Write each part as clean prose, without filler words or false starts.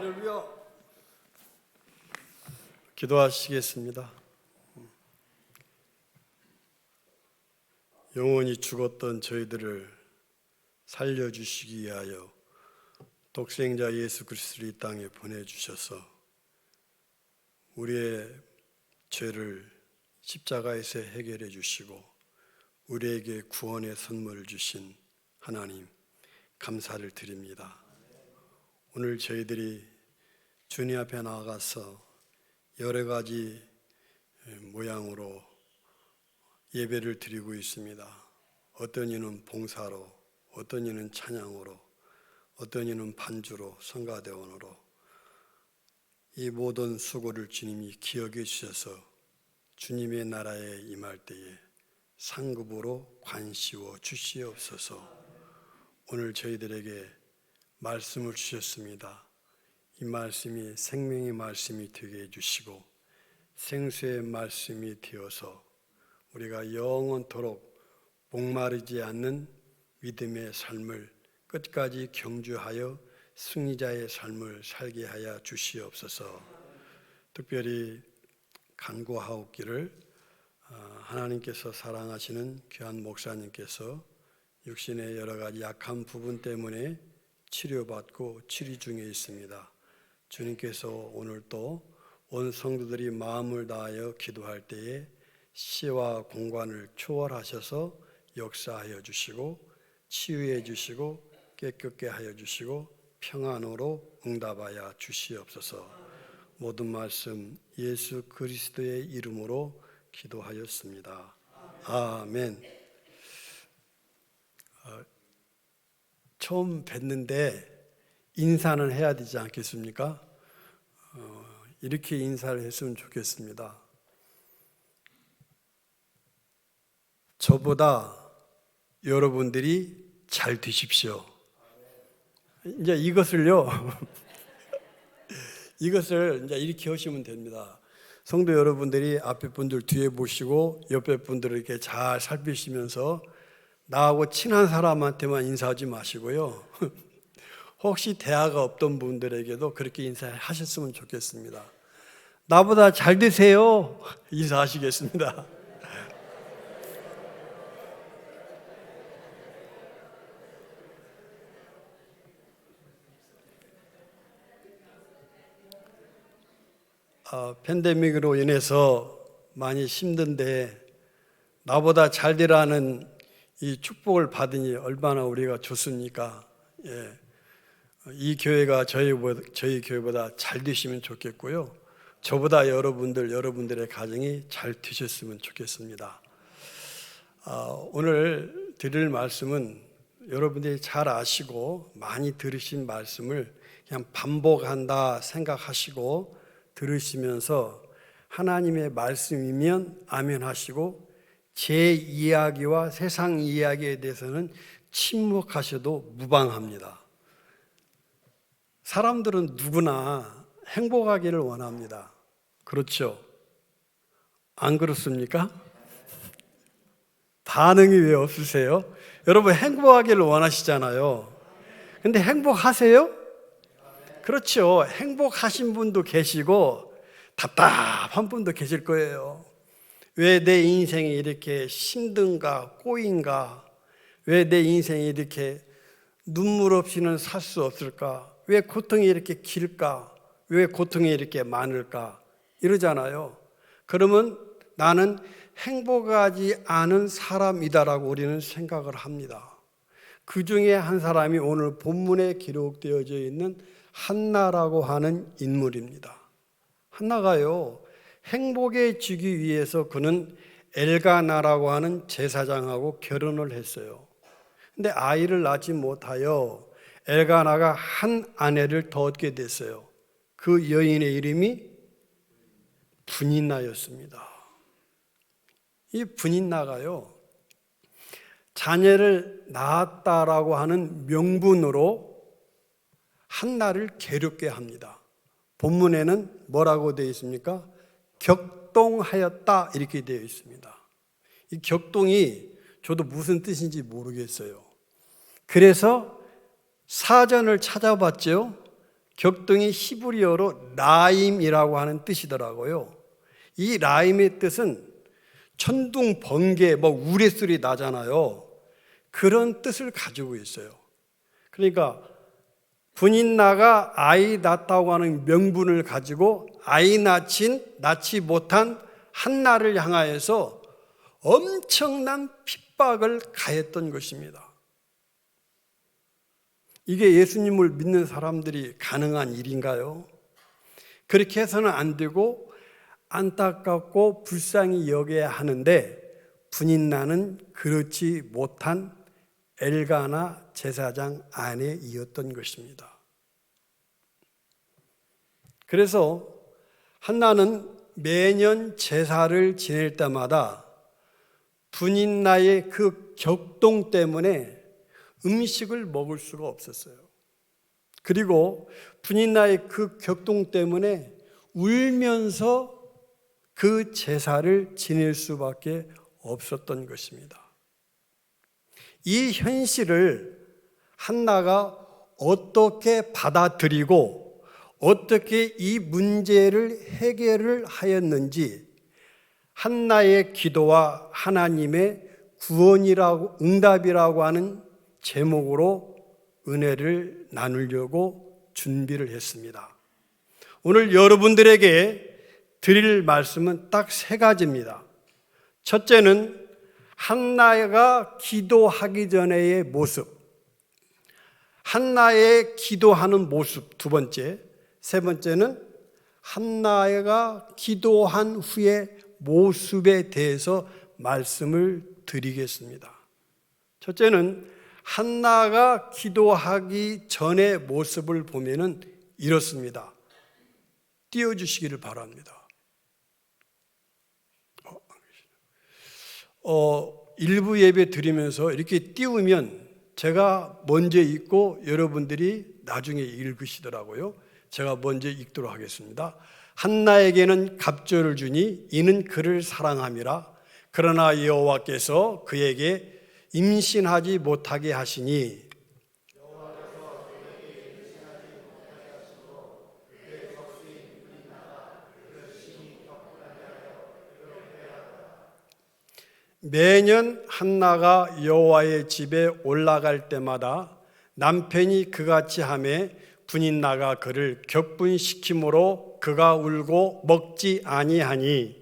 할렐루야. 기도하시겠습니다. 영원히 죽었던 저희들을 살려주시기 위하여 독생자 예수 그리스도를 이 땅에 보내주셔서 우리의 죄를 십자가에서 해결해 주시고 우리에게 구원의 선물을 주신 하나님 감사를 드립니다. 오늘 저희들이 주님 앞에 나아가서 여러 가지 모양으로 예배를 드리고 있습니다. 어떤 이는 봉사로, 어떤 이는 찬양으로, 어떤 이는 반주로, 성가대원으로 이 모든 수고를 주님이 기억해 주셔서 주님의 나라에 임할 때에 상급으로 관시워 주시옵소서. 오늘 저희들에게 말씀을 주셨습니다. 이 말씀이 생명의 말씀이 되게 해주시고 생수의 말씀이 되어서 우리가 영원토록 목마르지 않는 믿음의 삶을 끝까지 경주하여 승리자의 삶을 살게 하여 주시옵소서. 특별히 간구하옵기를 하나님께서 사랑하시는 귀한 목사님께서 육신의 여러 가지 약한 부분 때문에 치료받고 치료 중에 있습니다. 주님께서 오늘 또 온 성도들이 마음을 다하여 기도할 때에 시와 공간을 초월하셔서 역사하여 주시고 치유해 주시고 깨끗게 하여 주시고 평안으로 응답하여 주시옵소서. 모든 말씀 예수 그리스도의 이름으로 기도하였습니다. 아멘. 처음 뵀는데 인사는 해야 되지 않겠습니까? 이렇게 인사를 했으면 좋겠습니다. 저보다 여러분들이 잘 되십시오. 이제 이것을요, 이것을 이제 이렇게 하시면 됩니다. 성도 여러분들이 앞에 분들 뒤에 보시고 옆에 분들을 이렇게 잘 살피시면서 나하고 친한 사람한테만 인사하지 마시고요. 혹시 대화가 없던 분들에게도 그렇게 인사하셨으면 좋겠습니다. 나보다 잘 되세요. 인사하시겠습니다. 팬데믹으로 인해서 많이 힘든데 나보다 잘 되라는 이 축복을 받으니 얼마나 우리가 좋습니까? 예. 이 교회가 저희 교회보다 잘 되시면 좋겠고요. 저보다 여러분들의 가정이 잘 되셨으면 좋겠습니다. 오늘 드릴 말씀은 여러분들이 잘 아시고 많이 들으신 말씀을 그냥 반복한다 생각하시고 들으시면서 하나님의 말씀이면 아멘 하시고 제 이야기와 세상 이야기에 대해서는 침묵하셔도 무방합니다. 사람들은 누구나 행복하기를 원합니다. 그렇죠? 안 그렇습니까? 반응이 왜 없으세요? 여러분 행복하기를 원하시잖아요. 근데 행복하세요? 그렇죠. 행복하신 분도 계시고 답답한 분도 계실 거예요. 왜 내 인생이 이렇게 힘든가 꼬인가? 왜 내 인생이 이렇게 눈물 없이는 살 수 없을까? 왜 고통이 이렇게 길까? 왜 고통이 이렇게 많을까? 이러잖아요. 그러면 나는 행복하지 않은 사람이다라고 우리는 생각을 합니다. 그 중에 한 사람이 오늘 본문에 기록되어져 있는 한나라고 하는 인물입니다. 한나가요, 행복해지기 위해서 그는 엘가나라고 하는 제사장하고 결혼을 했어요. 근데 아이를 낳지 못하여 엘가나가 한 아내를 더 얻게 됐어요. 그 여인의 이름이 분인나였습니다. 이 분인나가요, 자녀를 낳았다라고 하는 명분으로 한나를 괴롭게 합니다. 본문에는 뭐라고 되어 있습니까? 격동하였다 이렇게 되어 있습니다. 이 격동이 저도 무슨 뜻인지 모르겠어요. 그래서 사전을 찾아봤죠. 격동이 히브리어로 라임이라고 하는 뜻이더라고요. 이 라임의 뜻은 천둥, 번개, 우레소리 나잖아요. 그런 뜻을 가지고 있어요. 그러니까 분인나가 아이 낳았다고 하는 명분을 가지고 아이 낳지 못한 한나를 향하여서 엄청난 핍박을 가했던 것입니다. 이게 예수님을 믿는 사람들이 가능한 일인가요? 그렇게 해서는 안 되고 안타깝고 불쌍히 여겨야 하는데 분인나는 그렇지 못한 엘가나 제사장 아내이었던 것입니다. 그래서 한나는 매년 제사를 지낼 때마다 분인나의 그 격동 때문에 음식을 먹을 수가 없었어요. 그리고 분인나의 그 격동 때문에 울면서 그 제사를 지낼 수밖에 없었던 것입니다. 이 현실을 한나가 어떻게 받아들이고 어떻게 이 문제를 해결을 하였는지 한나의 기도와 하나님의 구원이라고 응답이라고 하는 제목으로 은혜를 나누려고 준비를 했습니다. 오늘 여러분들에게 드릴 말씀은 딱 3가지입니다. 첫째는 한나가 기도하기 전의 모습, 한나의 기도하는 모습 2번째, 3번째는 한나가 기도한 후의 모습에 대해서 말씀을 드리겠습니다. 첫째는 한나가 기도하기 전의 모습을 보면은 이렇습니다. 띄워주시기를 바랍니다. 일부 예배 드리면서 이렇게 띄우면 제가 먼저 읽고 여러분들이 나중에 읽으시더라고요. 제가 먼저 읽도록 하겠습니다. 한나에게는 갑절을 주니 이는 그를 사랑함이라. 그러나 여호와께서 그에게 임신하지 못하게 하시니 매년 한나가 여호와의 집에 올라갈 때마다 남편이 그같이 하매 분인나가 그를 격분시킴으로 그가 울고 먹지 아니하니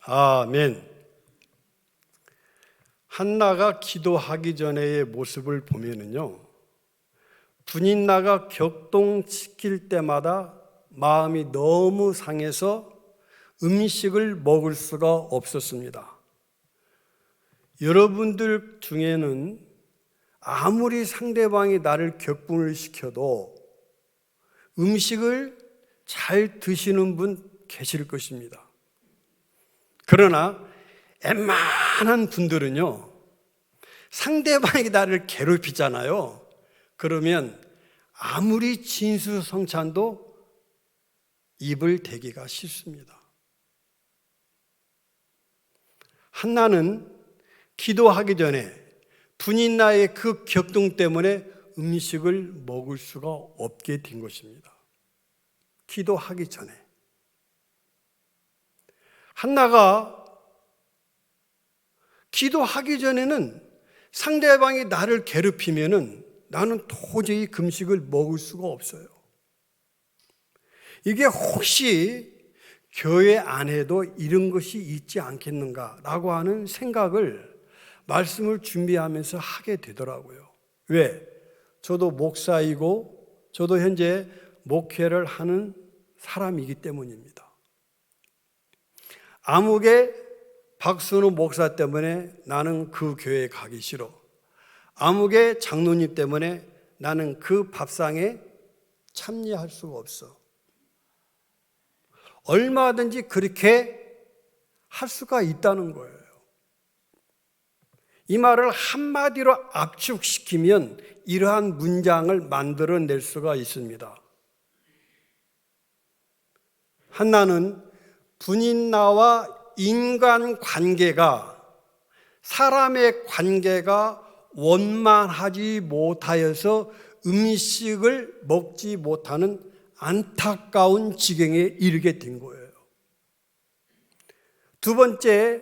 아멘. 한나가 기도하기 전의 모습을 보면은요, 분인나가 격동시킬 때마다 마음이 너무 상해서 음식을 먹을 수가 없었습니다. 여러분들 중에는 아무리 상대방이 나를 격분을 시켜도 음식을 잘 드시는 분 계실 것입니다. 그러나 웬만한 분들은요, 상대방이 나를 괴롭히잖아요. 그러면 아무리 진수성찬도 입을 대기가 싫습니다. 한나는 기도하기 전에 분인나의 그 격동 때문에 음식을 먹을 수가 없게 된 것입니다. 기도하기 전에. 한나가 기도하기 전에는 상대방이 나를 괴롭히면은 나는 도저히 금식을 먹을 수가 없어요. 이게 혹시 교회 안에도 이런 것이 있지 않겠는가라고 하는 생각을 말씀을 준비하면서 하게 되더라고요. 왜? 저도 목사이고 저도 현재 목회를 하는 사람이기 때문입니다. 암흑의 박순우 목사 때문에 나는 그 교회에 가기 싫어. 암흑의 장로님 때문에 나는 그 밥상에 참여할 수가 없어. 얼마든지 그렇게 할 수가 있다는 거예요. 이 말을 한마디로 압축시키면 이러한 문장을 만들어낼 수가 있습니다. 한나는 분인나와 인간 관계가, 사람의 관계가 원만하지 못하여서 음식을 먹지 못하는 안타까운 지경에 이르게 된 거예요. 두 번째,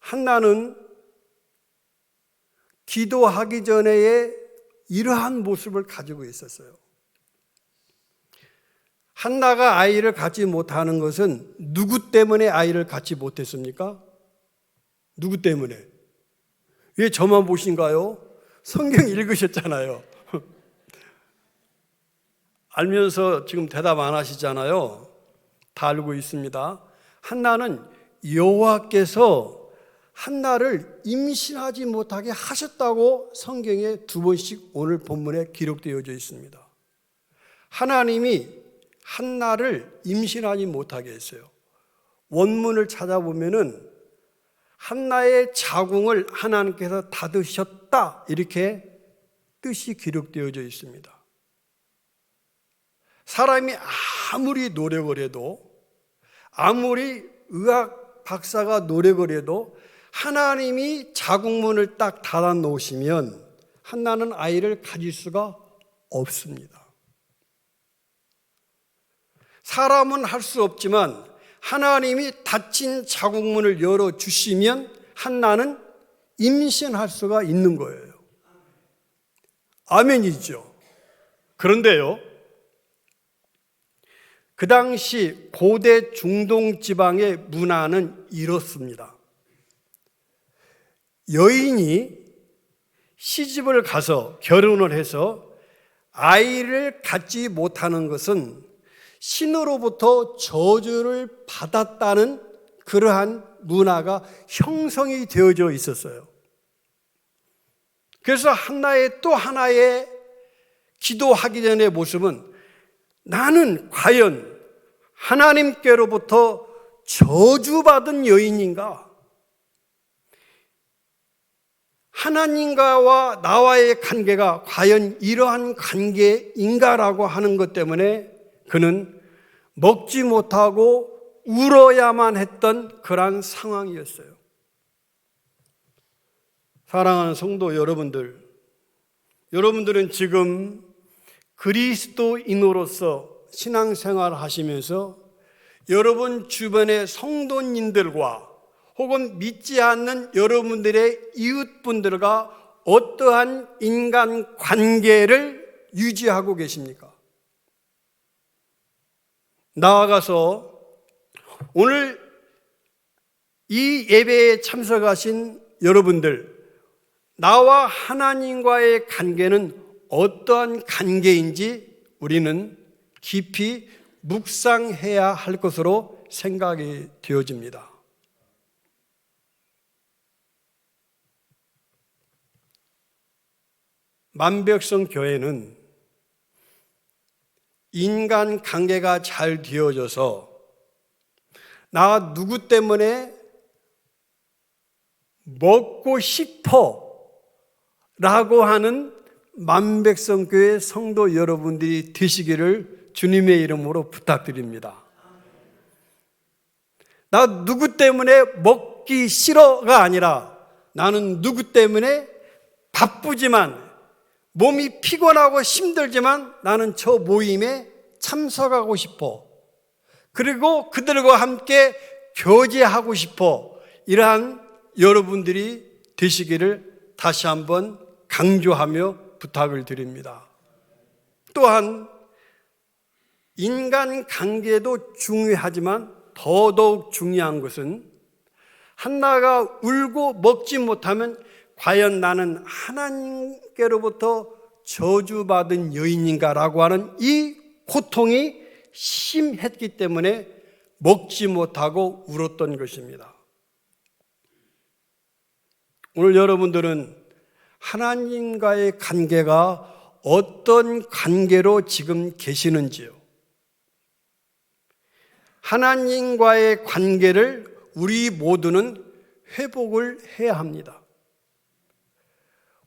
한나는 기도하기 전에 이러한 모습을 가지고 있었어요. 한나가 아이를 갖지 못하는 것은 누구 때문에 아이를 갖지 못했습니까? 누구 때문에? 왜 저만 보신가요? 성경 읽으셨잖아요. 알면서 지금 대답 안 하시잖아요. 다 알고 있습니다. 한나는 여호와께서 한나를 임신하지 못하게 하셨다고 성경에 두 번씩 오늘 본문에 기록되어져 있습니다. 하나님이 한나를 임신하지 못하게 했어요. 원문을 찾아보면은 한나의 자궁을 하나님께서 닫으셨다, 이렇게 뜻이 기록되어져 있습니다. 사람이 아무리 노력을 해도, 아무리 의학 박사가 노력을 해도 하나님이 자궁문을 딱 닫아 놓으시면 한나는 아이를 가질 수가 없습니다. 사람은 할 수 없지만 하나님이 닫힌 자궁문을 열어주시면 한나는 임신할 수가 있는 거예요. 아멘이죠. 그런데요, 그 당시 고대 중동 지방의 문화는 이렇습니다. 여인이 시집을 가서 결혼을 해서 아이를 갖지 못하는 것은 신으로부터 저주를 받았다는 그러한 문화가 형성이 되어져 있었어요. 그래서 한나의 또 하나의 기도하기 전의 모습은, 나는 과연 하나님께로부터 저주받은 여인인가? 하나님과 나와의 관계가 과연 이러한 관계인가라고 하는 것 때문에 그는 먹지 못하고 울어야만 했던 그러한 상황이었어요. 사랑하는 성도 여러분들, 여러분들은 지금 그리스도인으로서 신앙생활을 하시면서 여러분 주변의 성도님들과 혹은 믿지 않는 여러분들의 이웃분들과 어떠한 인간 관계를 유지하고 계십니까? 나아가서 오늘 이 예배에 참석하신 여러분들, 나와 하나님과의 관계는 어떠한 관계인지 우리는 깊이 묵상해야 할 것으로 생각이 되어집니다. 만백성 교회는 인간 관계가 잘 되어져서 나 누구 때문에 먹고 싶어 라고 하는 만백성교회 성도 여러분들이 되시기를 주님의 이름으로 부탁드립니다. 나 누구 때문에 먹기 싫어가 아니라 나는 누구 때문에 바쁘지만 몸이 피곤하고 힘들지만 나는 저 모임에 참석하고 싶어. 그리고 그들과 함께 교제하고 싶어. 이러한 여러분들이 되시기를 다시 한번 강조하며 부탁을 드립니다. 또한 인간 관계도 중요하지만 더더욱 중요한 것은 한나가 울고 먹지 못하면 과연 나는 하나님께로부터 저주받은 여인인가라고 하는 이 고통이 심했기 때문에 먹지 못하고 울었던 것입니다. 오늘 여러분들은 하나님과의 관계가 어떤 관계로 지금 계시는지요? 하나님과의 관계를 우리 모두는 회복을 해야 합니다.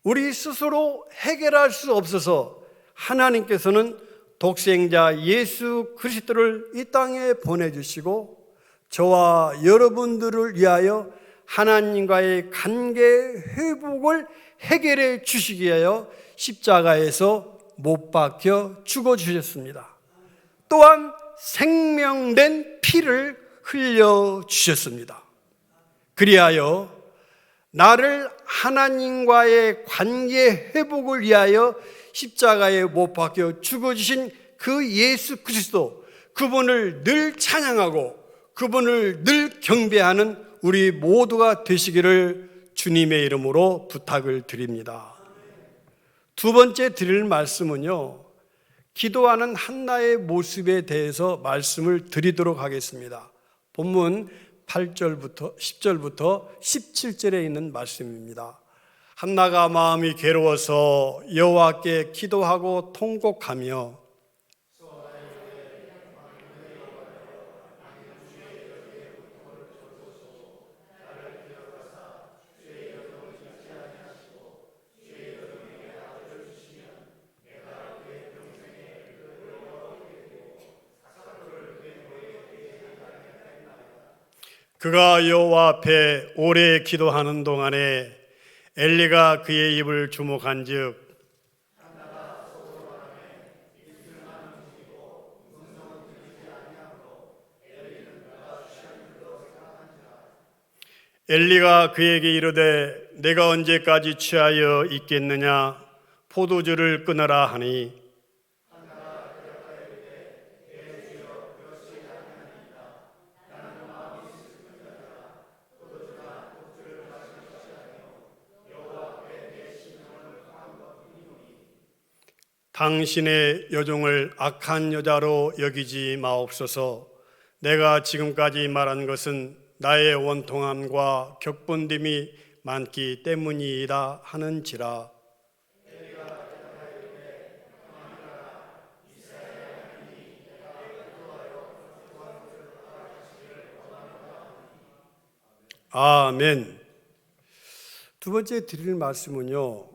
우리 스스로 해결할 수 없어서 하나님께서는 독생자 예수 그리스도를 이 땅에 보내주시고 저와 여러분들을 위하여 하나님과의 관계 회복을 해결해 주시기 위하여 십자가에서 못 박혀 죽어주셨습니다. 또한 생명된 피를 흘려주셨습니다. 그리하여 나를 하나님과의 관계 회복을 위하여 십자가에 못 박혀 죽어주신 그 예수 그리스도, 그분을 늘 찬양하고 그분을 늘 경배하는 우리 모두가 되시기를 주님의 이름으로 부탁을 드립니다. 두 번째 드릴 말씀은요, 기도하는 한나의 모습에 대해서 말씀을 드리도록 하겠습니다. 본문 8절부터 10절부터 17절에 있는 말씀입니다. 한나가 마음이 괴로워서 여호와께 기도하고 통곡하며 그가 여호와 앞에 오래 기도하는 동안에 엘리가 그의 입을 주목한즉 엘리가 그에게 이르되 내가 언제까지 취하여 있겠느냐 포도주를 끊으라 하니 당신의 여종을 악한 여자로 여기지 마옵소서. 내가 지금까지 말한 것은 나의 원통함과 격분됨이 많기 때문이다 하는지라. 아멘. 두 번째 드릴 말씀은요,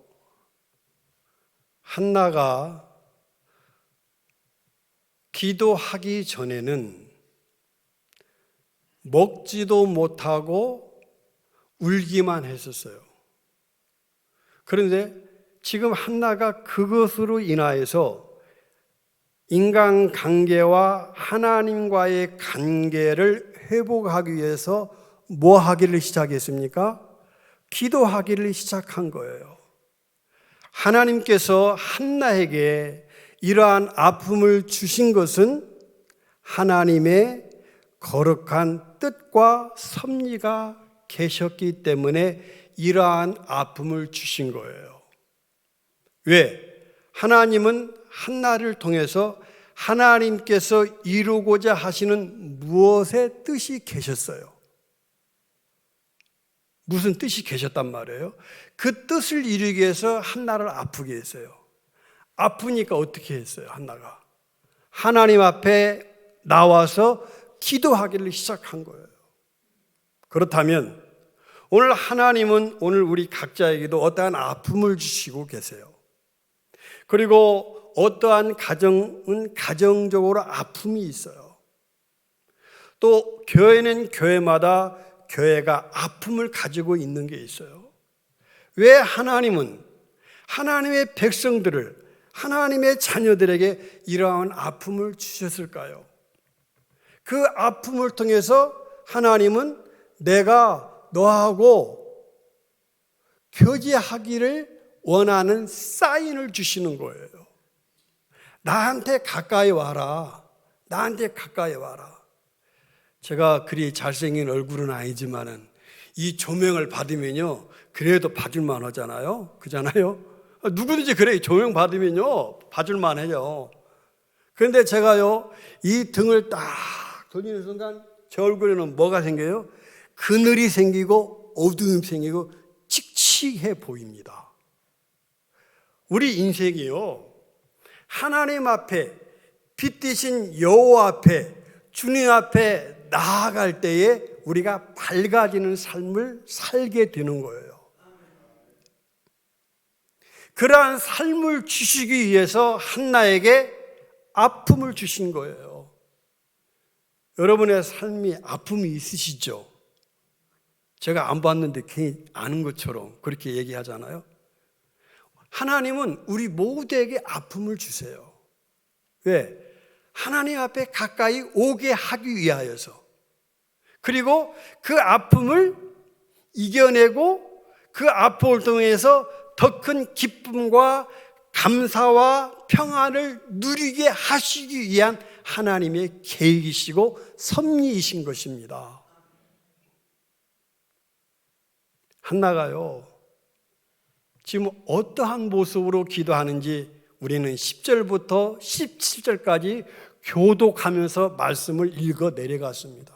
한나가 기도하기 전에는 먹지도 못하고 울기만 했었어요. 그런데 지금 한나가 그것으로 인하여서 인간관계와 하나님과의 관계를 회복하기 위해서 뭐 하기를 시작했습니까? 기도하기를 시작한 거예요. 하나님께서 한나에게 이러한 아픔을 주신 것은 하나님의 거룩한 뜻과 섭리가 계셨기 때문에 이러한 아픔을 주신 거예요. 왜? 하나님은 한나를 통해서 하나님께서 이루고자 하시는 무엇의 뜻이 계셨어요. 무슨 뜻이 계셨단 말이에요? 그 뜻을 이루기 위해서 한나를 아프게 했어요. 아프니까 어떻게 했어요? 한나가 하나님 앞에 나와서 기도하기를 시작한 거예요. 그렇다면 오늘 하나님은 오늘 우리 각자에게도 어떠한 아픔을 주시고 계세요. 그리고 어떠한 가정은 가정적으로 아픔이 있어요. 또 교회는 교회마다 교회가 아픔을 가지고 있는 게 있어요. 왜 하나님은 하나님의 백성들을, 하나님의 자녀들에게 이러한 아픔을 주셨을까요? 그 아픔을 통해서 하나님은 내가 너하고 교제하기를 원하는 사인을 주시는 거예요. 나한테 가까이 와라. 나한테 가까이 와라. 제가 그리 잘생긴 얼굴은 아니지만은 이 조명을 받으면요, 그래도 봐줄만 하잖아요. 그잖아요. 누구든지 그래, 조명 받으면요, 봐줄만 해요. 그런데 제가요, 이 등을 딱 돌리는 순간 제 얼굴에는 뭐가 생겨요? 그늘이 생기고 어두움이 생기고 칙칙해 보입니다. 우리 인생이요, 하나님 앞에, 빛되신 여호와 앞에, 주님 앞에 나아갈 때에 우리가 밝아지는 삶을 살게 되는 거예요. 그러한 삶을 주시기 위해서 한나에게 아픔을 주신 거예요. 여러분의 삶이 아픔이 있으시죠? 제가 안 봤는데 괜히 아는 것처럼 그렇게 얘기하잖아요. 하나님은 우리 모두에게 아픔을 주세요. 왜? 하나님 앞에 가까이 오게 하기 위하여서. 그리고 그 아픔을 이겨내고 그 아픔을 통해서 더 큰 기쁨과 감사와 평안을 누리게 하시기 위한 하나님의 계획이시고 섭리이신 것입니다. 한나가요, 지금 어떠한 모습으로 기도하는지 우리는 10절부터 17절까지 교독하면서 말씀을 읽어 내려갔습니다.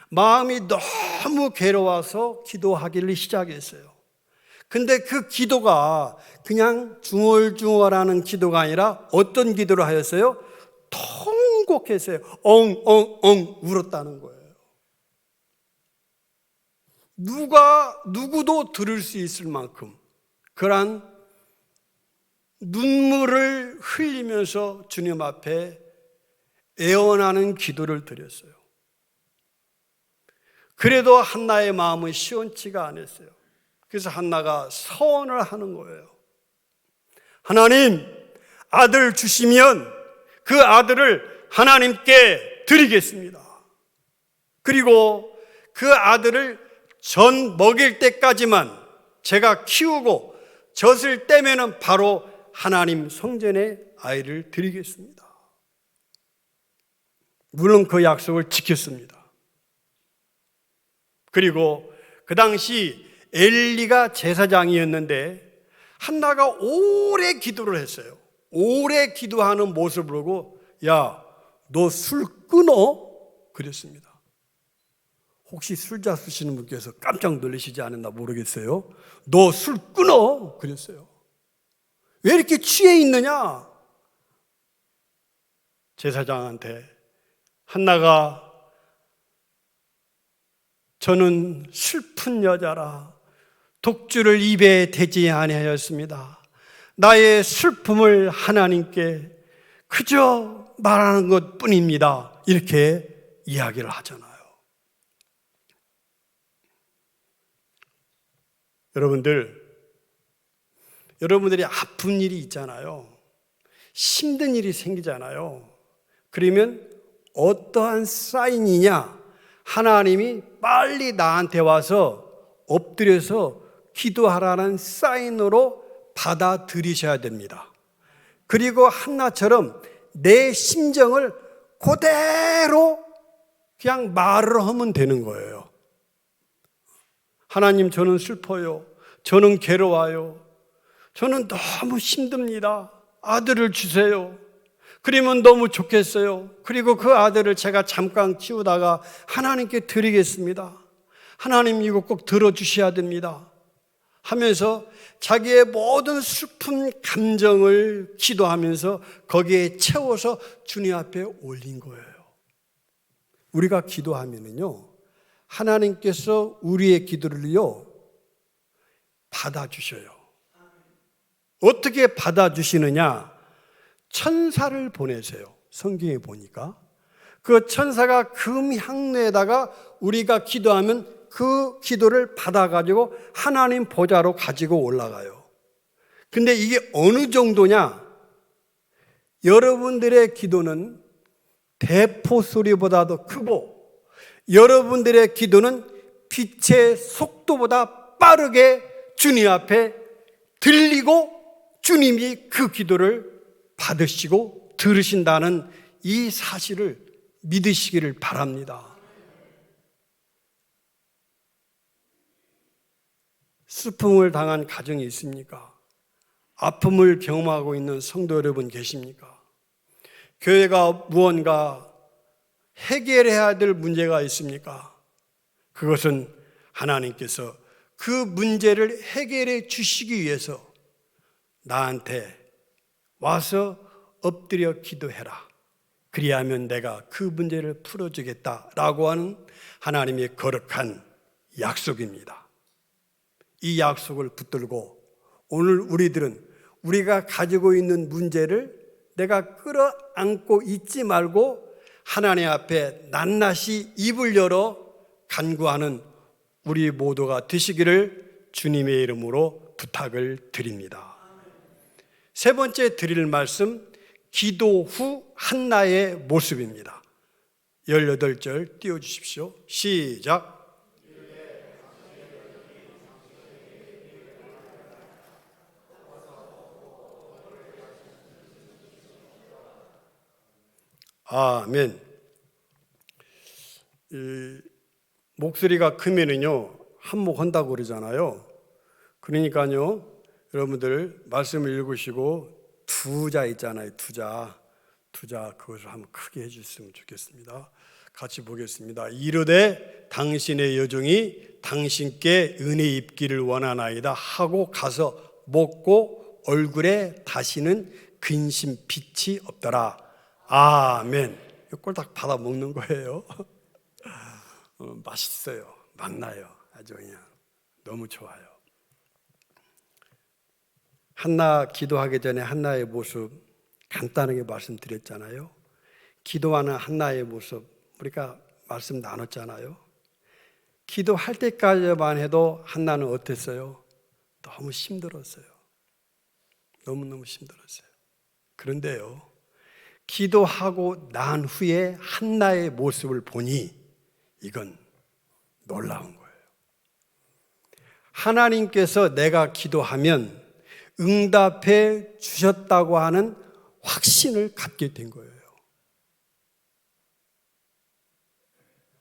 마음이 너무 괴로워서 기도하기를 시작했어요. 근데 그 기도가 그냥 중얼중얼하는 기도가 아니라 어떤 기도를 하였어요? 통곡했어요. 엉엉엉 울었다는 거예요. 누구도 들을 수 있을 만큼 그러한 눈물을 흘리면서 주님 앞에 애원하는 기도를 드렸어요. 그래도 한나의 마음은 시원치가 않았어요. 그래서 한나가 서원을 하는 거예요. 하나님, 아들 주시면 그 아들을 하나님께 드리겠습니다. 그리고 그 아들을 전 먹일 때까지만 제가 키우고 젖을 떼면은 바로 하나님 성전에 아이를 드리겠습니다. 물론 그 약속을 지켰습니다. 그리고 그 당시 엘리가 제사장이었는데 한나가 오래 기도를 했어요. 오래 기도하는 모습을 보고 야, 너 술 끊어? 그랬습니다. 혹시 술자 쓰시는 분께서 깜짝 놀라시지 않았나 모르겠어요. 너 술 끊어? 그랬어요. 왜 이렇게 취해 있느냐? 제사장한테 한나가 저는 슬픈 여자라 독주를 입에 대지 아니하였습니다. 나의 슬픔을 하나님께 그저 말하는 것뿐입니다. 이렇게 이야기를 하잖아요. 여러분들이 아픈 일이 있잖아요. 힘든 일이 생기잖아요. 그러면 어떠한 사인이냐? 하나님이 빨리 나한테 와서 엎드려서 기도하라는 사인으로 받아들이셔야 됩니다. 그리고 한나처럼 내 심정을 그대로 그냥 말을 하면 되는 거예요. 하나님, 저는 슬퍼요. 저는 괴로워요. 저는 너무 힘듭니다. 아들을 주세요. 그러면 너무 좋겠어요. 그리고 그 아들을 제가 잠깐 키우다가 하나님께 드리겠습니다. 하나님 이거 꼭 들어주셔야 됩니다. 하면서 자기의 모든 슬픈 감정을 기도하면서 거기에 채워서 주님 앞에 올린 거예요. 우리가 기도하면은요, 하나님께서 우리의 기도를요, 받아주셔요. 어떻게 받아주시느냐? 천사를 보내세요. 성경에 보니까 그 천사가 금향로에다가 우리가 기도하면 그 기도를 받아가지고 하나님 보좌로 가지고 올라가요. 근데 이게 어느 정도냐? 여러분들의 기도는 대포 소리보다도 크고 여러분들의 기도는 빛의 속도보다 빠르게 주님 앞에 들리고 주님이 그 기도를 받으시고 들으신다는 이 사실을 믿으시기를 바랍니다. 슬픔을 당한 가정이 있습니까? 아픔을 경험하고 있는 성도 여러분 계십니까? 교회가 무언가 해결해야 될 문제가 있습니까? 그것은 하나님께서 그 문제를 해결해 주시기 위해서 나한테 와서 엎드려 기도해라. 그리하면 내가 그 문제를 풀어주겠다라고 하는 하나님의 거룩한 약속입니다. 이 약속을 붙들고 오늘 우리들은 우리가 가지고 있는 문제를 내가 끌어안고 있지 말고 하나님 앞에 낱낱이 입을 열어 간구하는 우리 모두가 되시기를 주님의 이름으로 부탁을 드립니다. 세 번째 드릴 말씀, 기도 후 한나의 모습입니다. 18절 띄워주십시오. 시작. 아멘. 목소리가 크면은요 한몫한다고 그러잖아요. 그러니까요 여러분들 말씀을 읽으시고 두자 있잖아요. 두자 그것을 한번 크게 해주셨으면 좋겠습니다. 같이 보겠습니다. 이르되 당신의 여종이 당신께 은혜 입기를 원하나이다 하고 가서 먹고 얼굴에 다시는 근심 빛이 없더라. 아멘. 꼴딱 받아 먹는 거예요. 맛있어요. 맛나요. 아주 그냥 너무 좋아요. 한나 기도하기 전에 한나의 모습 간단하게 말씀드렸잖아요. 기도하는 한나의 모습 우리가 말씀 나눴잖아요. 기도할 때까지만 해도 한나는 어땠어요? 너무 힘들었어요. 너무너무 힘들었어요. 그런데요 기도하고 난 후에 한나의 모습을 보니 이건 놀라운 거예요. 하나님께서 내가 기도하면 응답해 주셨다고 하는 확신을 갖게 된 거예요.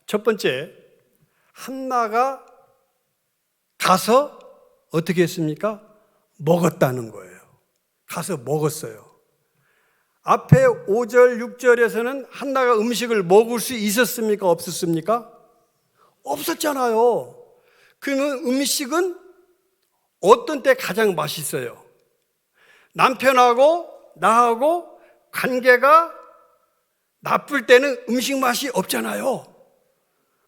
첫 번째, 한나가 가서 어떻게 했습니까? 먹었다는 거예요. 가서 먹었어요. 앞에 5절, 6절에서는 한나가 음식을 먹을 수 있었습니까? 없었습니까? 없었잖아요. 그러면 음식은 어떤 때 가장 맛있어요? 남편하고 나하고 관계가 나쁠 때는 음식 맛이 없잖아요.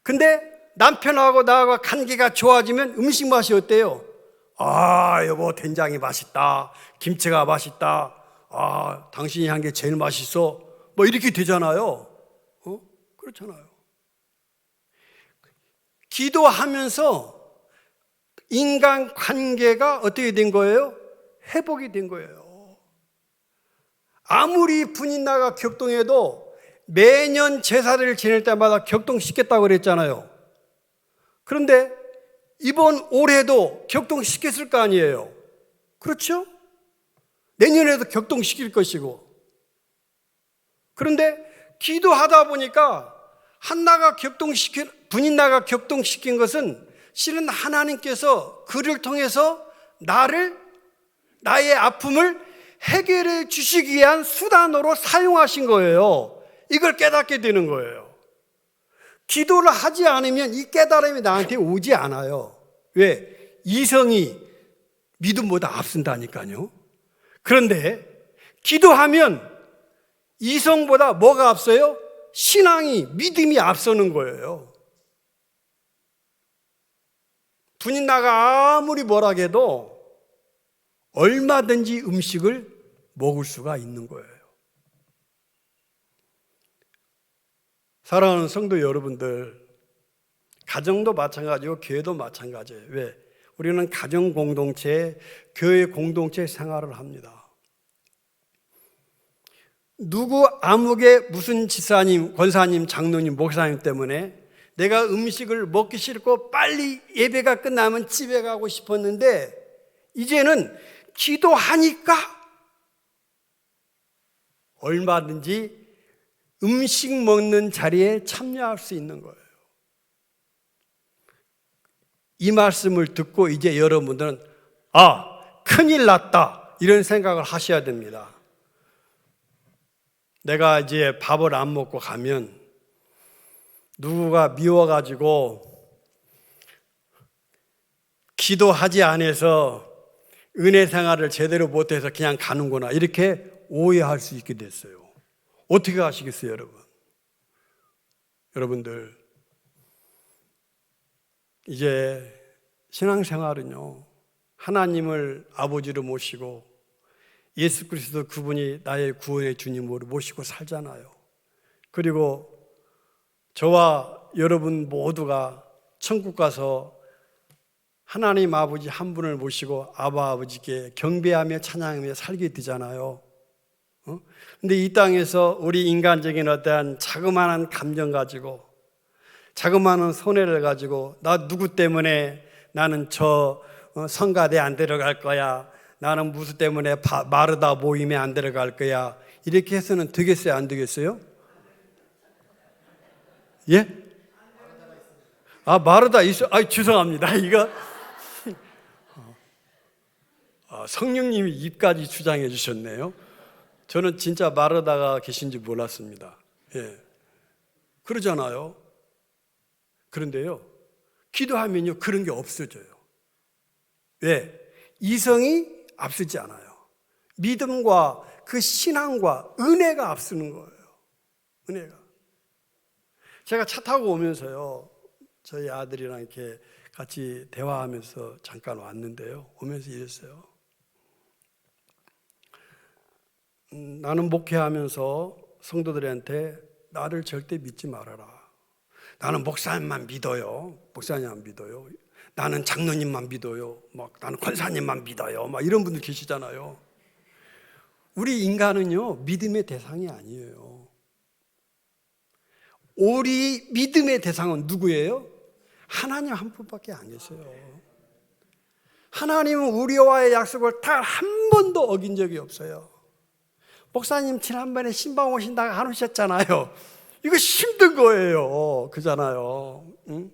근데 남편하고 나하고 관계가 좋아지면 음식 맛이 어때요? 아, 여보 된장이 맛있다. 김치가 맛있다. 아, 당신이 한 게 제일 맛있어. 뭐 이렇게 되잖아요. 그렇잖아요. 기도하면서 인간 관계가 어떻게 된 거예요? 회복이 된 거예요. 아무리 분인나가 격동해도 매년 제사를 지낼 때마다 격동시켰다고 그랬잖아요. 그런데 이번 올해도 격동시켰을 거 아니에요. 그렇죠? 내년에도 격동시킬 것이고. 그런데 기도하다 보니까 한나가 분인나가 격동시킨 것은 실은 하나님께서 그를 통해서 나의 아픔을 해결해 주시기 위한 수단으로 사용하신 거예요. 이걸 깨닫게 되는 거예요. 기도를 하지 않으면 이 깨달음이 나한테 오지 않아요. 왜? 이성이 믿음보다 앞선다니까요. 그런데 기도하면 이성보다 뭐가 앞서요? 신앙이, 믿음이 앞서는 거예요. 분인나가 아무리 뭐라 해도 얼마든지 음식을 먹을 수가 있는 거예요. 사랑하는 성도 여러분들, 가정도 마찬가지고 교회도 마찬가지예요. 왜? 우리는 가정 공동체, 교회 공동체 생활을 합니다. 누구 아무개 무슨 지사님, 권사님, 장로님, 목사님 때문에 내가 음식을 먹기 싫고 빨리 예배가 끝나면 집에 가고 싶었는데 이제는 기도하니까 얼마든지 음식 먹는 자리에 참여할 수 있는 거예요. 이 말씀을 듣고 이제 여러분들은 큰일 났다 이런 생각을 하셔야 됩니다. 내가 이제 밥을 안 먹고 가면 누구가 미워가지고 기도하지 않아서 은혜 생활을 제대로 못해서 그냥 가는구나 이렇게 오해할 수 있게 됐어요. 어떻게 하시겠어요, 여러분? 여러분들 이제 신앙생활은요 하나님을 아버지로 모시고 예수 그리스도 그분이 나의 구원의 주님으로 모시고 살잖아요. 그리고 저와 여러분 모두가 천국 가서 하나님 아버지 한 분을 모시고 아바 아버지께 경배하며 찬양하며 살게 되잖아요. 근데 이 땅에서 우리 인간적인 어떠한 자그마한 감정 가지고 자그마한 손해를 가지고 나 누구 때문에 나는 저 성가대 안 데려갈 거야, 나는 무슨 때문에 마르다 모임에 안 데려갈 거야, 이렇게 해서는 되겠어요, 안 되겠어요? 예? 마르다 있어. 죄송합니다. 이거 성령님이 입까지 주장해 주셨네요. 저는 진짜 마르다가 계신지 몰랐습니다. 예. 그러잖아요. 그런데요, 기도하면요 그런 게 없어져요. 왜? 이성이 앞서지 않아요. 믿음과 그 신앙과 은혜가 앞서는 거예요. 은혜가. 제가 차 타고 오면서요, 저희 아들이랑 이렇게 같이 대화하면서 잠깐 왔는데요, 오면서 이랬어요. 나는 목회하면서 성도들한테 나를 절대 믿지 말아라. 나는 목사님만 믿어요. 목사님만 믿어요. 나는 장로님만 믿어요. 나는 권사님만 믿어요. 이런 분들 계시잖아요. 우리 인간은요, 믿음의 대상이 아니에요. 우리 믿음의 대상은 누구예요? 하나님 한 분밖에 안 계세요. 하나님은 우리와의 약속을 단 한 번도 어긴 적이 없어요. 목사님 지난번에 신방 오신다고 안 오셨잖아요. 이거 힘든 거예요. 그잖아요. 응?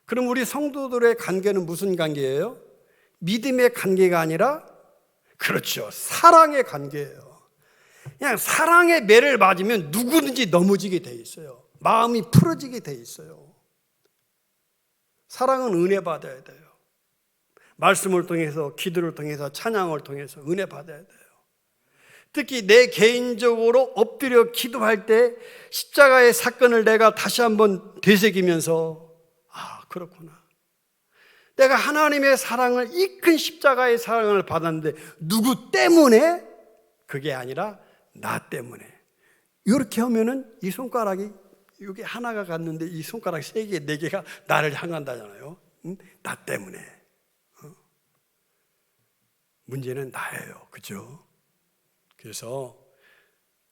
그럼 우리 성도들의 관계는 무슨 관계예요? 믿음의 관계가 아니라, 그렇죠, 사랑의 관계예요. 그냥 사랑의 매를 맞으면 누구든지 넘어지게 돼 있어요. 마음이 풀어지게 돼 있어요. 사랑은 은혜 받아야 돼요. 말씀을 통해서, 기도를 통해서, 찬양을 통해서 은혜 받아야 돼요. 특히 내 개인적으로 엎드려 기도할 때 십자가의 사건을 내가 다시 한번 되새기면서, 그렇구나, 내가 하나님의 사랑을, 이 큰 십자가의 사랑을 받았는데 누구 때문에? 그게 아니라 나 때문에. 이렇게 하면은 이 손가락이, 여기 하나가 갔는데 이 손가락 3개, 4개가 나를 향한다잖아요. 나 때문에. 문제는 나예요. 그죠? 그래서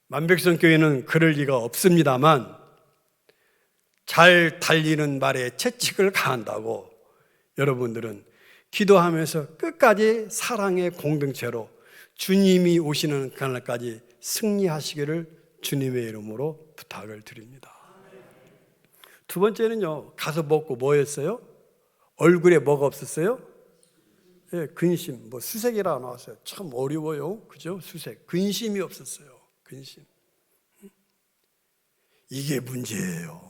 만백성교회는 그럴 리가 없습니다만, 잘 달리는 말에 채찍을 가한다고 여러분들은 기도하면서 끝까지 사랑의 공동체로 주님이 오시는 그날까지 승리하시기를 주님의 이름으로 부탁을 드립니다. 두 번째는요, 가서 먹고 뭐였어요? 얼굴에 뭐가 없었어요? 예, 근심, 수색이라 나왔어요. 참 어려워요. 그죠? 수색. 근심이 없었어요. 근심. 이게 문제예요.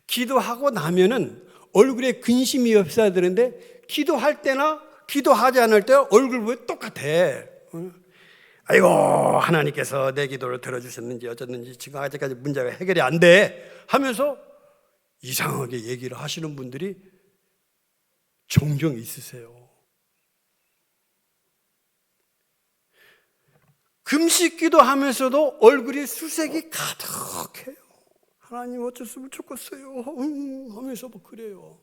기도하고 나면은 얼굴에 근심이 없어야 되는데, 기도할 때나 기도하지 않을 때 얼굴 보면 똑같아. 아이고, 하나님께서 내 기도를 들어주셨는지 어쩌는지 지금 아직까지 문제가 해결이 안 돼 하면서 이상하게 얘기를 하시는 분들이 종종 있으세요. 금식 기도하면서도 얼굴이 수색이 가득해요. 하나님 어쩌으면 좋겠어요 하면서 그래요.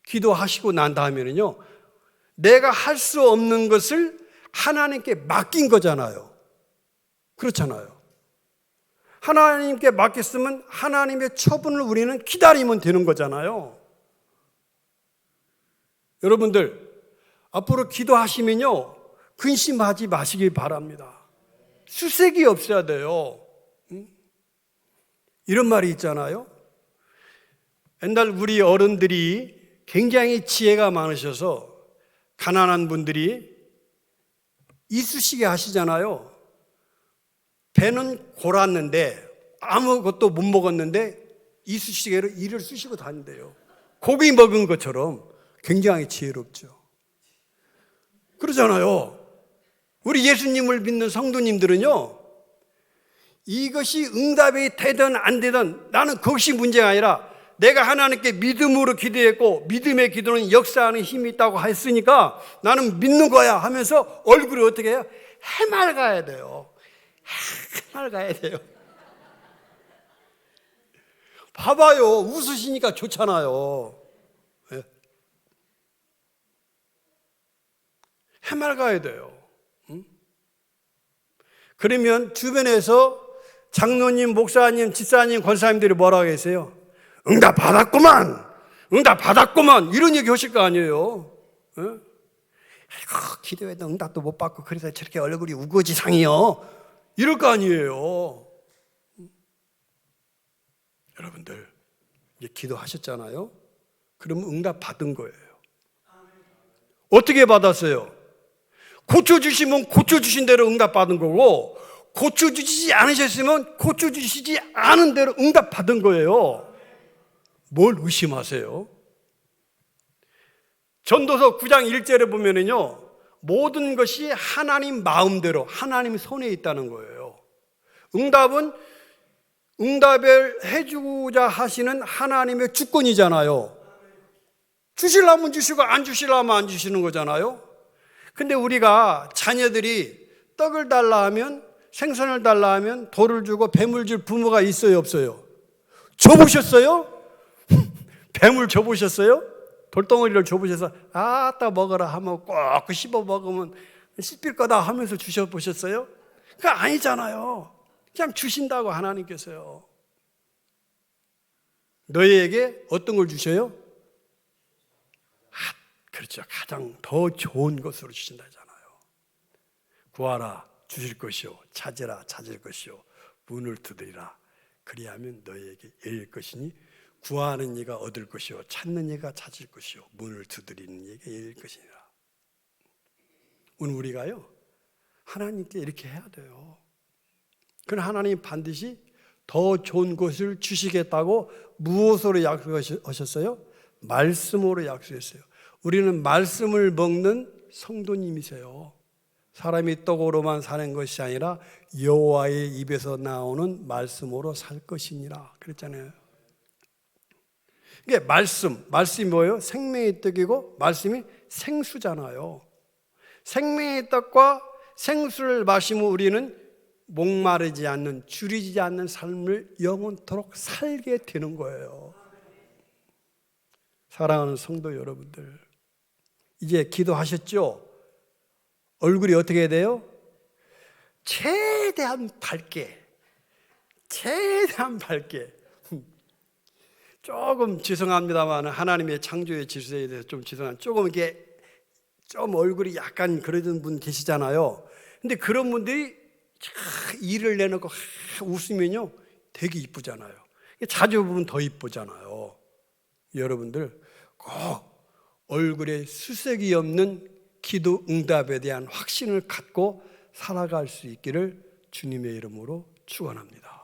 기도하시고 난 다음에는요, 내가 할 수 없는 것을 하나님께 맡긴 거잖아요. 그렇잖아요. 하나님께 맡겼으면 하나님의 처분을 우리는 기다리면 되는 거잖아요. 여러분들, 앞으로 기도하시면요, 근심하지 마시길 바랍니다. 수색이 없어야 돼요. 이런 말이 있잖아요. 옛날 우리 어른들이 굉장히 지혜가 많으셔서 가난한 분들이 이쑤시개 하시잖아요. 배는 골았는데 아무것도 못 먹었는데 이쑤시개로 이를 쑤시고 다닌대요. 고기 먹은 것처럼 굉장히 지혜롭죠. 그러잖아요. 우리 예수님을 믿는 성도님들은요, 이것이 응답이 되든 안 되든 나는 그것이 문제가 아니라 내가 하나님께 믿음으로 기도했고 믿음의 기도는 역사하는 힘이 있다고 했으니까 나는 믿는 거야 하면서 얼굴이 어떻게 해요? 해맑아야 돼요. 해맑아야 돼요. 봐봐요. 웃으시니까 좋잖아요. 네. 해맑아야 돼요. 응? 그러면 주변에서 장로님, 목사님, 집사님, 권사님들이 뭐라고 하세요? 응답 받았구만! 응답 받았구만! 이런 얘기 하실 거 아니에요. 네? 아이고, 기도해도 응답도 못 받고 그래서 저렇게 얼굴이 우거지상이요. 이럴 거 아니에요. 여러분들 이제 기도하셨잖아요. 그러면 응답 받은 거예요. 어떻게 받았어요? 고쳐주시면 고쳐주신 대로 응답 받은 거고 고쳐주시지 않으셨으면 고쳐주시지 않은 대로 응답 받은 거예요. 뭘 의심하세요? 전도서 9장 1절에 보면은요, 모든 것이 하나님 마음대로 하나님 손에 있다는 거예요. 응답을 해주고자 하시는 하나님의 주권이잖아요. 주시려면 주시고 안 주시려면 안 주시는 거잖아요. 근데 우리가 자녀들이 떡을 달라 하면, 생선을 달라 하면 돌을 주고 뱀을 줄 부모가 있어요, 없어요? 줘보셨어요? 뱀을 줘보셨어요? 돌덩어리를 줘보셔서 아따 먹어라 하면 꼭 씹어 먹으면 씹힐 거다 하면서 주셔보셨어요? 그거 아니잖아요. 그냥 주신다고 하나님께서요. 너희에게 어떤 걸 주셔요? 그렇죠. 가장 더 좋은 것으로 주신다잖아요. 구하라 주실 것이요, 찾으라 찾을 것이요, 문을 두드리라 그리하면 너희에게 열릴 것이니 구하는 이가 얻을 것이요, 찾는 이가 찾을 것이요, 문을 두드리는 이에게 열릴 것이니라. 오늘 우리가요 하나님께 이렇게 해야 돼요. 그럼 하나님 반드시 더 좋은 것을 주시겠다고 무엇으로 약속하셨어요? 말씀으로 약속했어요. 우리는 말씀을 먹는 성도님이세요. 사람이 떡으로만 사는 것이 아니라 여호와의 입에서 나오는 말씀으로 살 것이니라 그랬잖아요. 이게 말씀이 뭐예요? 생명의 떡이고 말씀이 생수잖아요. 생명의 떡과 생수를 마시면 우리는 목마르지 않는, 줄이지 않는 삶을 영원토록 살게 되는 거예요. 사랑하는 성도 여러분들, 이제 기도하셨죠? 얼굴이 어떻게 해야 돼요? 최대한 밝게. 조금 죄송합니다만 하나님의 창조의 질서에 대해서 좀 죄송한, 조금 이게 좀 얼굴이 약간 그러던 분 계시잖아요. 근데 그런 분들이 일을 내놓고 웃으면요 되게 이쁘잖아요. 자주 보면 더 이쁘잖아요. 여러분들 꼭 얼굴에 수색이 없는 기도 응답에 대한 확신을 갖고 살아갈 수 있기를 주님의 이름으로 축원합니다.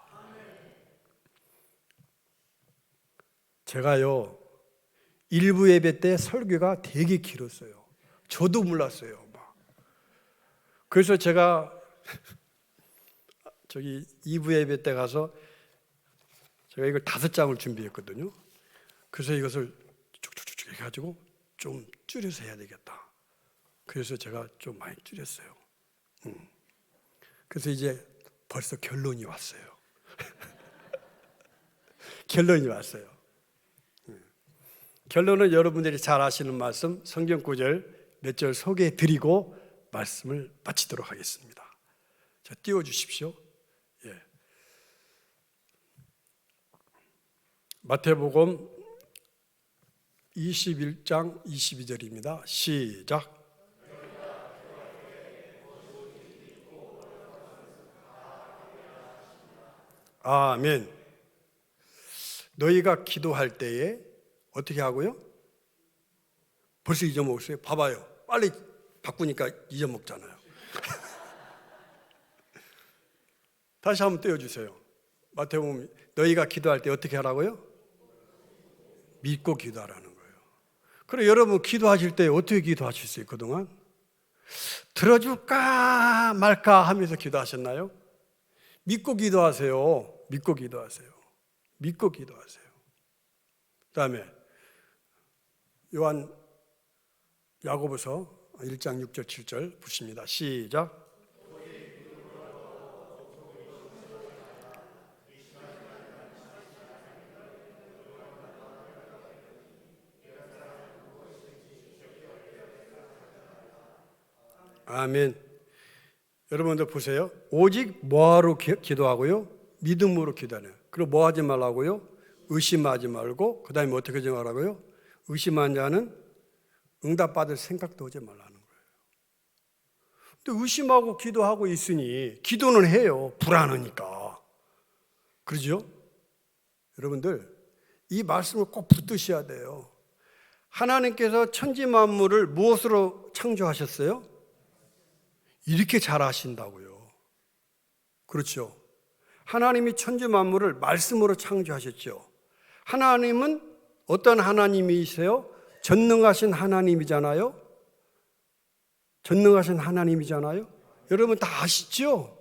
제가요 일부 예배 때 설교가 되게 길었어요. 저도 몰랐어요. 그래서 제가 저기 2부 예배 때 가서 제가 이걸 5장을 준비했거든요. 그래서 이것을 쭉쭉쭉 해가지고 좀 줄여서 해야 되겠다. 그래서 제가 좀 많이 줄였어요. 그래서 이제 벌써 결론이 왔어요. 결론이 왔어요. 결론은 여러분들이 잘 아시는 말씀, 성경 구절 몇 절 소개해 드리고 말씀을 마치도록 하겠습니다. 자, 띄워주십시오. 예. 마태복음 21장 22절입니다. 시작. 아멘. 너희가 기도할 때에 어떻게 하고요? 벌써 잊어먹었어요. 봐봐요. 빨리 바꾸니까 잊어먹잖아요. 다시 한번 떼어주세요. 마태복음 너희가 기도할 때 어떻게 하라고요? 믿고 기도하라는 거예요. 그럼 여러분 기도하실 때 어떻게 기도하셨어요? 그동안? 들어줄까 말까 하면서 기도하셨나요? 믿고 기도하세요. 믿고 기도하세요. 믿고 기도하세요. 그다음에 요한 야고보서 1장 6절 7절 보십니다. 시작. 아멘. 여러분들 보세요. 오직 뭐하러 기도하고요? 믿음으로 기도하네요. 그리고 뭐 하지 말라고요? 의심하지 말고, 그 다음에 어떻게 정하라고요? 의심한 자는 응답받을 생각도 하지 말라는 거예요. 근데 의심하고 기도하고 있으니 기도는 해요. 불안하니까. 그러죠? 여러분들 이 말씀을 꼭 붙드셔야 돼요. 하나님께서 천지 만물을 무엇으로 창조하셨어요? 이렇게 잘 하신다고요. 그렇죠? 하나님이 천지 만물을 말씀으로 창조하셨죠. 하나님은 어떤 하나님이세요? 전능하신 하나님이잖아요. 전능하신 하나님이잖아요. 여러분 다 아시죠?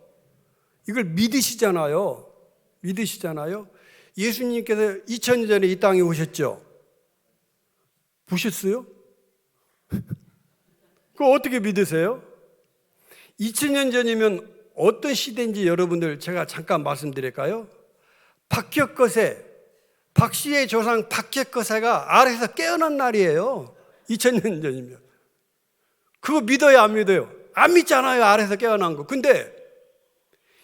이걸 믿으시잖아요. 믿으시잖아요. 예수님께서 2000년 전에 이 땅에 오셨죠. 보셨어요? 그거 어떻게 믿으세요? 2000년 전이면 어떤 시대인지 여러분들 제가 잠깐 말씀드릴까요? 박혁거세, 박씨의 조상 박혁거세가 아래에서 깨어난 날이에요. 2000년 전이면. 그거 믿어요, 안 믿어요? 안 믿잖아요, 아래에서 깨어난 거. 근데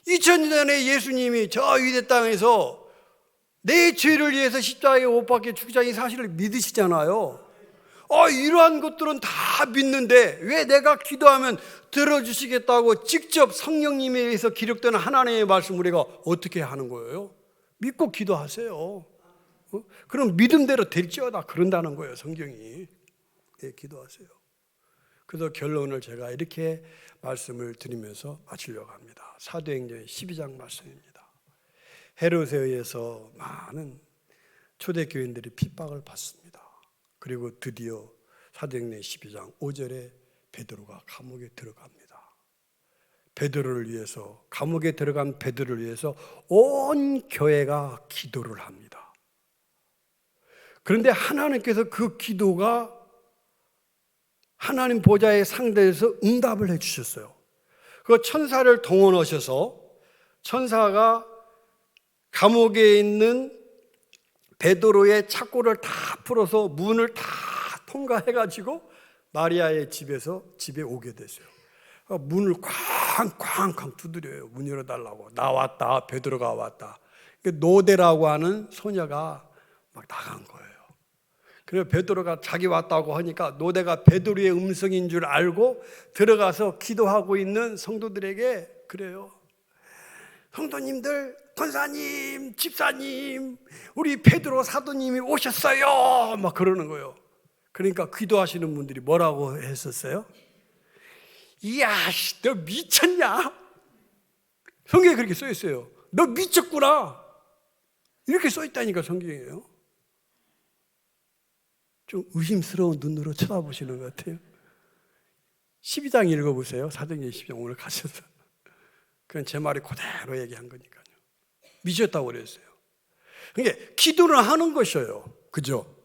2000년 전에 예수님이 저 위대 땅에서 내 죄를 위해서 십자가에 못 박혀 죽자는 사실을 믿으시잖아요. 이러한 것들은 다 믿는데 왜 내가 기도하면 들어주시겠다고 직접 성령님에 의해서 기록된 하나님의 말씀 우리가 어떻게 하는 거예요? 믿고 기도하세요. 그럼 믿음대로 될지어다 그런다는 거예요, 성경이. 네, 기도하세요. 그래서 결론을 제가 이렇게 말씀을 드리면서 마치려고 합니다. 사도행전 12장 말씀입니다. 헤롯에 의해서 많은 초대교인들이 핍박을 받습니다. 그리고 드디어 사도행전 12장 5절에 베드로가 감옥에 들어갑니다. 베드로를 위해서, 감옥에 들어간 베드로를 위해서 온 교회가 기도를 합니다. 그런데 하나님께서 그 기도가 하나님 보좌의 상대에서 응답을 해주셨어요. 그 천사를 동원하셔서 천사가 감옥에 있는 베드로의 착고를 다 풀어서 문을 다 통과해가지고 마리아의 집에 오게 됐어요. 문을 쾅쾅쾅 두드려요. 문 열어달라고. 나왔다. 베드로가 왔다. 노대라고 하는 소녀가 막 나간 거예요. 그래서 베드로가 자기 왔다고 하니까 노대가 베드로의 음성인 줄 알고 들어가서 기도하고 있는 성도들에게 그래요. 성도님들, 권사님, 집사님, 우리 베드로 사도님이 오셨어요. 막 그러는 거예요. 그러니까 기도하시는 분들이 뭐라고 했었어요? 이야, 너 미쳤냐? 성경에 그렇게 써 있어요. 너 미쳤구나. 이렇게 써 있다니까 성경이에요. 좀 의심스러운 눈으로 쳐다보시는 것 같아요. 12장 읽어보세요. 사도행전 12장 오늘 가셔서. 그건 제 말이 그대로 얘기한 거니까요. 미쳤다고 그랬어요. 그러니까 기도를 하는 것이에요. 그죠?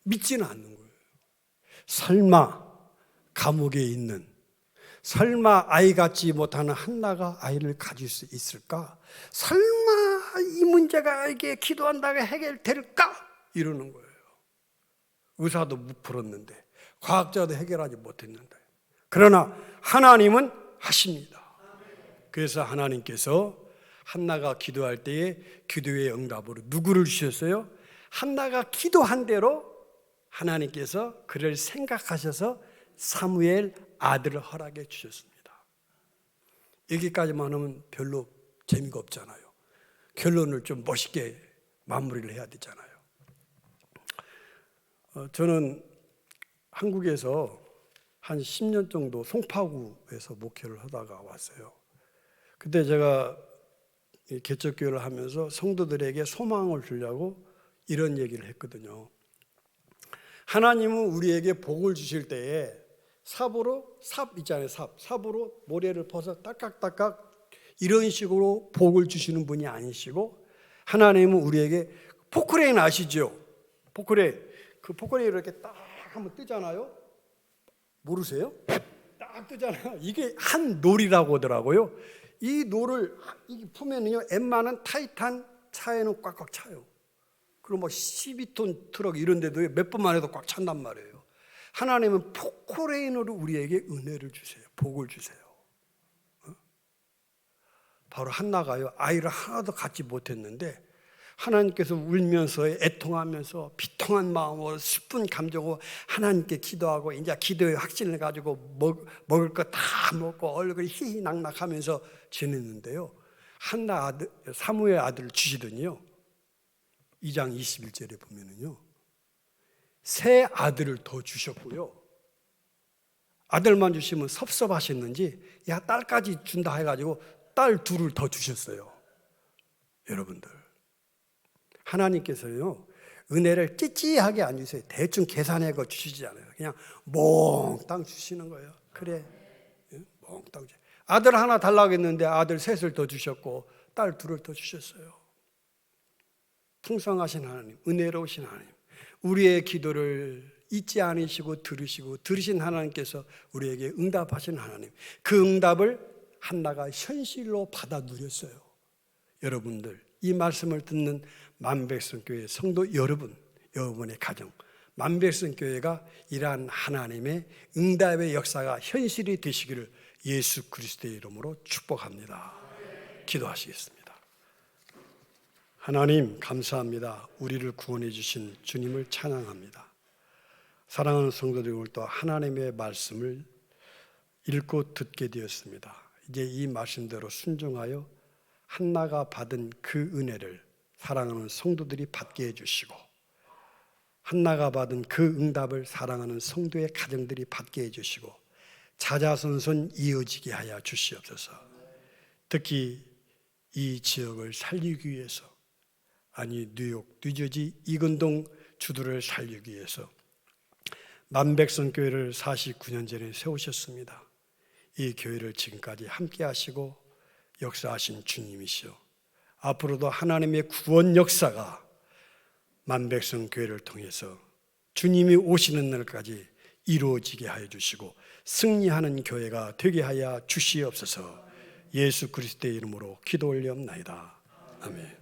믿지는 않는 거예요. 설마 감옥에 있는, 설마 아이 갖지 못하는 한나가 아이를 가질 수 있을까? 설마 이 문제가 이게 기도한다고 해결될까? 이러는 거예요. 의사도 못 풀었는데, 과학자도 해결하지 못했는데. 그러나 하나님은 하십니다. 그래서 하나님께서 한나가 기도할 때에 기도의 응답으로 누구를 주셨어요? 한나가 기도한 대로 하나님께서 그를 생각하셔서 사무엘 아들을 허락해 주셨습니다. 여기까지만 하면 별로 재미가 없잖아요. 결론을 좀 멋있게 마무리를 해야 되잖아요. 저는 한국에서 한 10년 정도 송파구에서 목회를 하다가 왔어요. 그때 제가 개척교회를 하면서 성도들에게 소망을 주려고 이런 얘기를 했거든요. 하나님은 우리에게 복을 주실 때에 삽으로, 삽 있잖아요. 삽으로 모래를 퍼서 딱딱딱딱 이런 식으로 복을 주시는 분이 아니시고, 하나님은 우리에게 포크레인 아시죠? 포크레인. 그 포크레인 이렇게 딱 한번 뜨잖아요. 모르세요? 딱 뜨잖아요. 이게 한 놀이라고 하더라고요. 이 놀을 이게 품에는요, 웬만한 타이탄 차에는 꽉꽉 차요. 그리고 뭐 12톤 트럭 이런 데도 몇 번만 해도 꽉 찬단 말이에요. 하나님은 포크레인으로 우리에게 은혜를 주세요. 복을 주세요. 바로 한나가요, 아이를 하나도 갖지 못했는데 하나님께서 울면서 애통하면서 비통한 마음으로 슬픈 감정으로 하나님께 기도하고 이제 기도의 확신을 가지고 먹을 거 다 먹고 얼굴이 희희낙낙하면서 지냈는데요, 한나 아들, 사무엘 아들을 주시더니요, 2장 21절에 보면은요, 새 아들을 더 주셨고요, 아들만 주시면 섭섭하셨는지 야 딸까지 준다 해가지고 딸 둘을 더 주셨어요. 여러분들, 하나님께서요 은혜를 찌찌하게 안 주세요. 대충 계산해서 주시지 않아요. 그냥 몽땅 주시는 거예요. 그래, 몽땅. 아들 하나 달라고 했는데 아들 셋을 더 주셨고 딸 둘을 더 주셨어요. 풍성하신 하나님, 은혜로우신 하나님, 우리의 기도를 잊지 않으시고 들으시고 들으신 하나님께서 우리에게 응답하신 하나님, 그 응답을 한나가 현실로 받아 누렸어요. 여러분들, 이 말씀을 듣는 만백성교회 성도 여러분, 여러분의 가정, 만백성교회가 이러한 하나님의 응답의 역사가 현실이 되시기를 예수 그리스도의 이름으로 축복합니다. 기도하시겠습니다. 하나님 감사합니다. 우리를 구원해 주신 주님을 찬양합니다. 사랑하는 성도들, 오늘 또 하나님의 말씀을 읽고 듣게 되었습니다. 이제 이 말씀대로 순종하여 한나가 받은 그 은혜를 사랑하는 성도들이 받게 해주시고, 한나가 받은 그 응답을 사랑하는 성도의 가정들이 받게 해주시고, 자자손손 이어지게 하여 주시옵소서. 특히 이 지역을 살리기 위해서, 아니 뉴욕, 뉴저지, 이근동 주들을 살리기 위해서 만백성교회를 49년 전에 세우셨습니다. 이 교회를 지금까지 함께 하시고 역사하신 주님이시오. 앞으로도 하나님의 구원 역사가 만백성교회를 통해서 주님이 오시는 날까지 이루어지게 하여 주시고 승리하는 교회가 되게 하여 주시옵소서. 예수 그리스도의 이름으로 기도 올리옵나이다. 아멘.